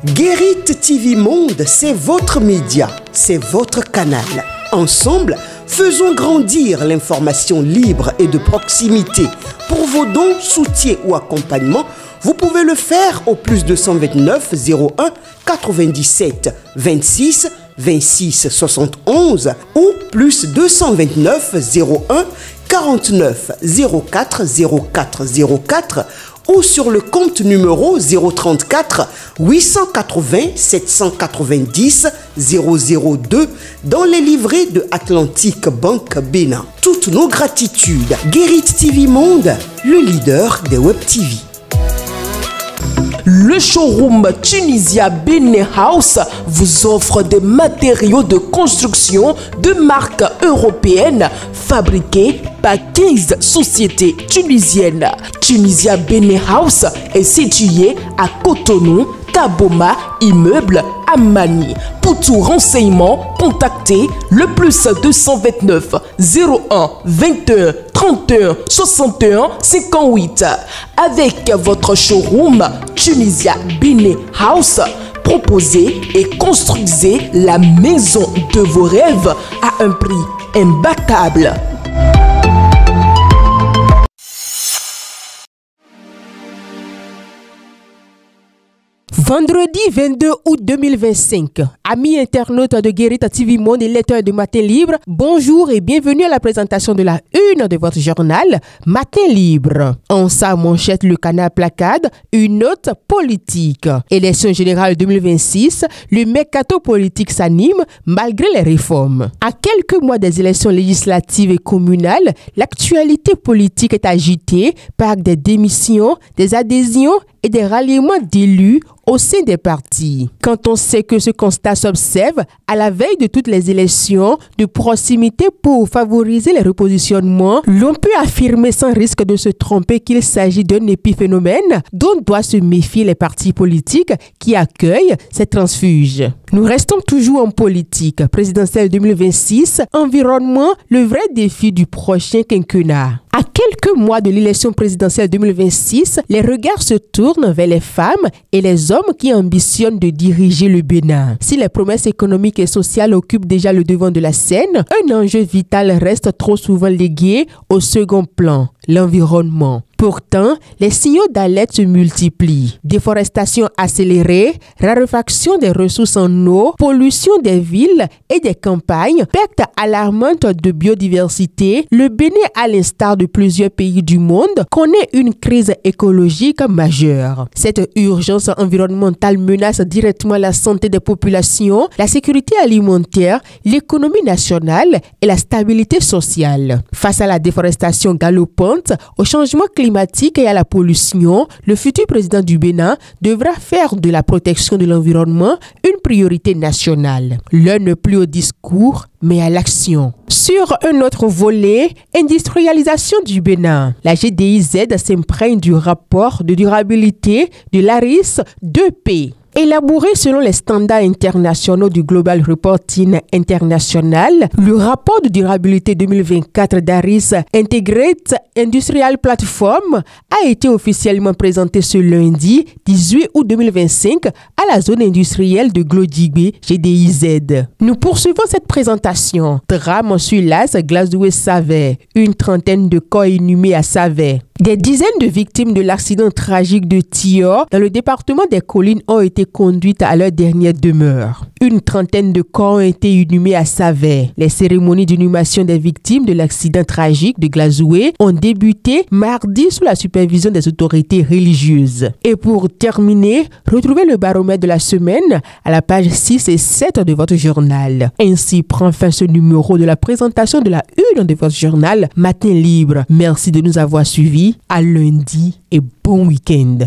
Guérite TV Monde, c'est votre média, c'est votre canal. Ensemble, faisons grandir l'information libre et de proximité. Pour vos dons, soutiens ou accompagnements, vous pouvez le faire au plus 229 01 97 26 26 71 ou plus 229 01 49 04 04 04 ou sur le compte numéro 034 880 790 002 dans les livrets de Atlantic Bank Bénin. Toutes nos gratitudes. Guérite TV Monde, le leader des Web TV. Le showroom Tunisia Benin House vous offre des matériaux de construction de marque européenne fabriqués par 15 sociétés tunisiennes. Tunisia Benin House est situé à Cotonou, Kaboma, immeuble Amani. Pour tout renseignement, contactez le plus 229 01 21 31 61 58. Avec votre showroom Tunisia Benin House, proposez et construisez la maison de vos rêves à un prix imbattable. Vendredi 22 août 2025, amis internautes de Guérite TV Monde et lecteurs de Matin Libre, bonjour et bienvenue à la présentation de la une de votre journal Matin Libre. En sa manchette, le canal placade une note politique. Élection générale 2026, le mercato politique s'anime malgré les réformes. À quelques mois des élections législatives et communales, l'actualité politique est agitée par des démissions, des adhésions et des ralliements d'élus au sein des partis. Quand on sait que ce constat s'observe à la veille de toutes les élections de proximité pour favoriser les repositionnements, l'on peut affirmer sans risque de se tromper qu'il s'agit d'un épiphénomène dont doivent se méfier les partis politiques qui accueillent ces transfuges. Nous restons toujours en politique. Présidentielle 2026, environnement, le vrai défi du prochain quinquennat. À quelques mois de l'élection présidentielle 2026, les regards se tournent vers les femmes et les hommes qui ambitionnent de diriger le Bénin. Si les promesses économiques et sociales occupent déjà le devant de la scène, un enjeu vital reste trop souvent légué au second plan, l'environnement. Pourtant, les signaux d'alerte se multiplient. Déforestation accélérée, raréfaction des ressources en eau, pollution des villes et des campagnes, perte alarmante de biodiversité, le Bénin, à l'instar de plusieurs pays du monde, connaît une crise écologique majeure. Cette urgence environnementale menace directement la santé des populations, la sécurité alimentaire, l'économie nationale et la stabilité sociale. Face à la déforestation galopante, au changement climatique et à la pollution, le futur président du Bénin devra faire de la protection de l'environnement une priorité nationale. L'heure n'est plus au discours, mais à l'action. Sur un autre volet, industrialisation du Bénin. La GDIZ s'imprègne du rapport de durabilité de l'ARIS 2P. Élaboré selon les standards internationaux du Global Reporting International, le rapport de durabilité 2024 d'ARIS Integrated Industrial Platform a été officiellement présenté ce lundi 18 août 2025 à la zone industrielle de Glodigbe, GDIZ. Nous poursuivons cette présentation. Drame sur l'AS Glazoué-Savay. Une trentaine de corps inhumés à Savay. Des dizaines de victimes de l'accident tragique de Thior dans le département des Collines ont été conduites à leur dernière demeure. Une trentaine de corps ont été inhumés à Savay. Les cérémonies d'inhumation des victimes de l'accident tragique de Glazoué ont débuté mardi sous la supervision des autorités religieuses. Et pour terminer, retrouvez le baromètre de la semaine à la page 6 et 7 de votre journal. Ainsi prend fin ce numéro de la présentation de la une de votre journal Matin Libre. Merci de nous avoir suivis. À lundi et bon week-end.